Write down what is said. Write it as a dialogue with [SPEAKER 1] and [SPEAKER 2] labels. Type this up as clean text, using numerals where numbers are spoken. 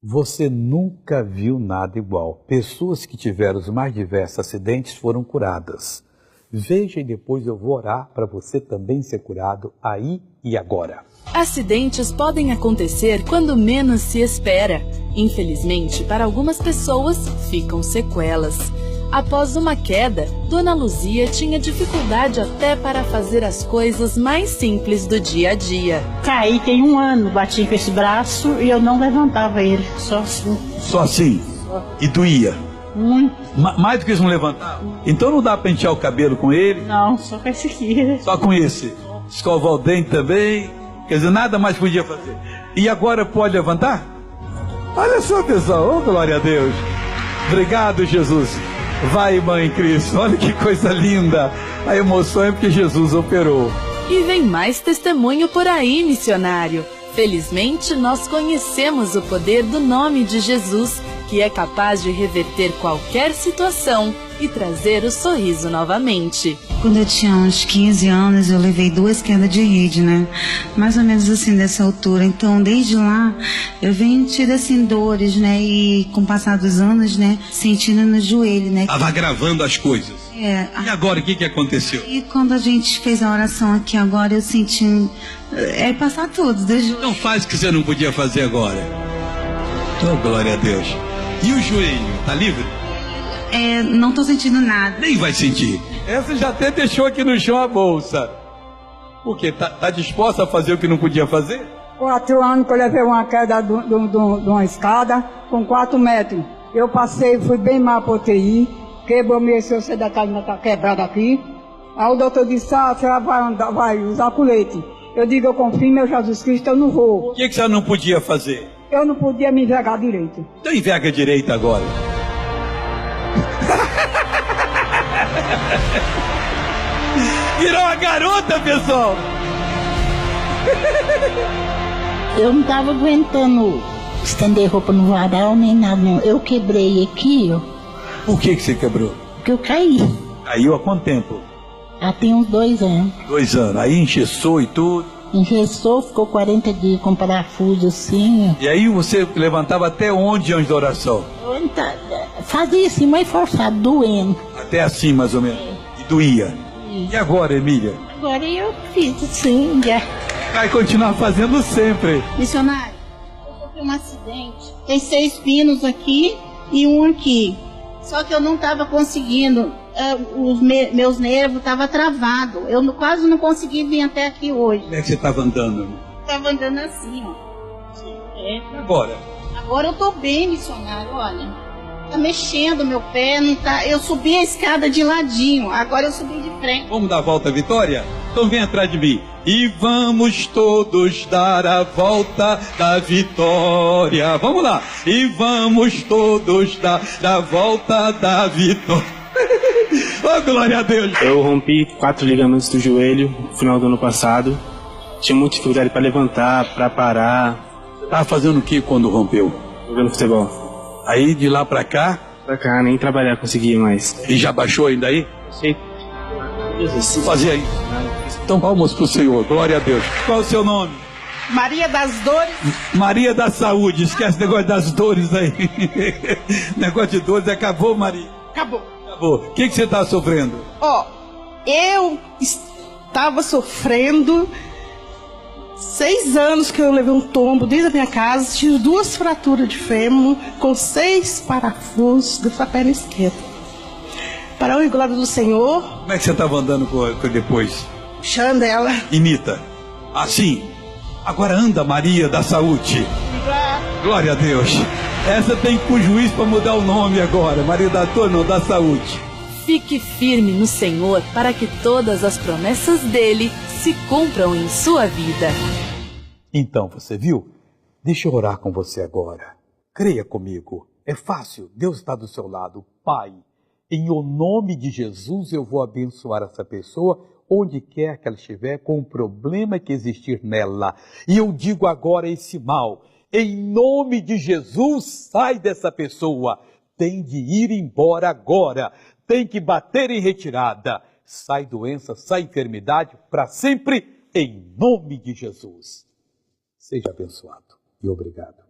[SPEAKER 1] Você nunca viu nada igual. Pessoas que tiveram os mais diversos acidentes foram curadas. Veja e depois eu vou orar para você também ser curado aí e agora.
[SPEAKER 2] Acidentes podem acontecer quando menos se espera. Infelizmente, para algumas pessoas, ficam sequelas. Após uma queda, Dona Luzia tinha dificuldade até para fazer as coisas mais simples do dia a dia.
[SPEAKER 3] Caí tem 1 ano, bati com esse braço e eu não levantava ele, só assim.
[SPEAKER 1] Só assim? E doía?
[SPEAKER 3] Muito.
[SPEAKER 1] Mais do que isso não levantava? Então não dá para pentear o cabelo com ele?
[SPEAKER 3] Não, só com esse aqui.
[SPEAKER 1] Só com esse? Escovar o dente também? Quer dizer, nada mais podia fazer. E agora pode levantar? Olha só, pessoal, oh, glória a Deus. Obrigado, Jesus. Vai, Mãe Cristo, olha que coisa linda. A emoção é porque Jesus operou.
[SPEAKER 2] E vem mais testemunho por aí, missionário. Felizmente, nós conhecemos o poder do nome de Jesus, que é capaz de reverter qualquer situação e trazer o sorriso novamente.
[SPEAKER 4] Quando eu tinha uns 15 anos, eu levei 2 quedas de rede, né? Mais ou menos assim, dessa altura. Então, desde lá, eu venho tido assim, dores, né? E com o passar dos anos, né? Sentindo no joelho, né?
[SPEAKER 1] Estava gravando as coisas.
[SPEAKER 4] É.
[SPEAKER 1] E agora, o que aconteceu?
[SPEAKER 4] E quando a gente fez a oração aqui agora, eu senti... passar tudo.
[SPEAKER 1] Não faz o que você não podia fazer agora. Oh, glória a Deus. E o joelho, tá livre?
[SPEAKER 4] Não tô sentindo nada.
[SPEAKER 1] Nem vai sentir. Essa já até deixou aqui no chão a bolsa. Por quê? Tá disposta a fazer o que não podia fazer?
[SPEAKER 5] 4 anos que eu levei uma queda de uma escada com 4 metros. Eu passei, fui bem mal para UTI, quebrou minha você da coluna tá quebrada aqui. Aí o doutor disse, você vai usar colete. Eu digo, eu confio em meu Jesus Cristo, eu não vou.
[SPEAKER 1] O que você não podia fazer?
[SPEAKER 5] Eu não podia me envergar direito.
[SPEAKER 1] Então enverga direito agora. Virou uma garota, pessoal.
[SPEAKER 3] Eu não tava aguentando estender roupa no varal nem nada, não. Eu quebrei aqui, ó.
[SPEAKER 1] Por que você quebrou?
[SPEAKER 3] Porque eu caí.
[SPEAKER 1] Caiu há quanto tempo?
[SPEAKER 3] Já tem uns 2 anos.
[SPEAKER 1] 2 anos. Aí engessou e tudo.
[SPEAKER 3] Engessou, ficou 40 dias com parafuso assim.
[SPEAKER 1] E aí você levantava até onde antes da oração?
[SPEAKER 3] Fazia assim, mais forçado, doendo.
[SPEAKER 1] Até assim, mais ou menos. E doía. E agora, Emília?
[SPEAKER 3] Agora eu fiz assim, já.
[SPEAKER 1] Vai continuar fazendo sempre.
[SPEAKER 3] Missionário, eu sofri um acidente. Tem 6 pinos aqui e 1 aqui. Só que eu não estava conseguindo. Meus nervos estavam travados. Eu quase não consegui vir até aqui hoje.
[SPEAKER 1] Como é que você estava andando?
[SPEAKER 3] Estava andando assim, ó.
[SPEAKER 1] Agora?
[SPEAKER 3] Agora eu tô bem, missionário, olha. Tá mexendo meu pé, não tá. Eu subi a escada de ladinho, agora eu subi de frente.
[SPEAKER 1] Vamos dar a volta à vitória? Então vem atrás de mim. E vamos todos dar a volta da vitória. Vamos lá. E vamos todos dar a volta da vitória. Oh, glória a Deus.
[SPEAKER 6] Eu rompi 4 ligamentos do joelho no final do ano passado. Tinha muita dificuldade para levantar, para parar.
[SPEAKER 1] Tava fazendo o que quando rompeu?
[SPEAKER 6] Jogando futebol.
[SPEAKER 1] Aí de lá pra cá?
[SPEAKER 6] Pra cá, nem trabalhar conseguia mais.
[SPEAKER 1] E já baixou ainda aí?
[SPEAKER 6] Sei.
[SPEAKER 1] Fazia aí. Então palmas pro Senhor, glória a Deus. Qual é o seu nome?
[SPEAKER 3] Maria das Dores.
[SPEAKER 1] Maria da Saúde, esquece o negócio das dores aí. Negócio de dores, acabou, Maria?
[SPEAKER 3] Acabou.
[SPEAKER 1] O que você está sofrendo?
[SPEAKER 7] Eu estava sofrendo 6 anos que eu levei um tombo desde a minha casa, tive 2 fraturas de fêmur com 6 parafusos dessa perna esquerda. Para a glória do Senhor.
[SPEAKER 1] Como é que você estava andando com depois?
[SPEAKER 7] Puxando ela.
[SPEAKER 1] Imita. Assim. Agora anda, Maria da Saúde. Glória a Deus. Essa tem que ir pro juiz para mudar o nome agora. Maria da Dor, não, da Saúde.
[SPEAKER 2] Fique firme no Senhor para que todas as promessas dele se cumpram em sua vida.
[SPEAKER 1] Então, você viu? Deixa eu orar com você agora. Creia comigo. É fácil. Deus está do seu lado. Pai, em o nome de Jesus eu vou abençoar essa pessoa onde quer que ela estiver com o problema que existir nela. E eu digo agora esse mal. Em nome de Jesus, sai dessa pessoa. Tem de ir embora agora. Tem que bater em retirada. Sai doença, sai enfermidade para sempre, em nome de Jesus. Seja abençoado e obrigado.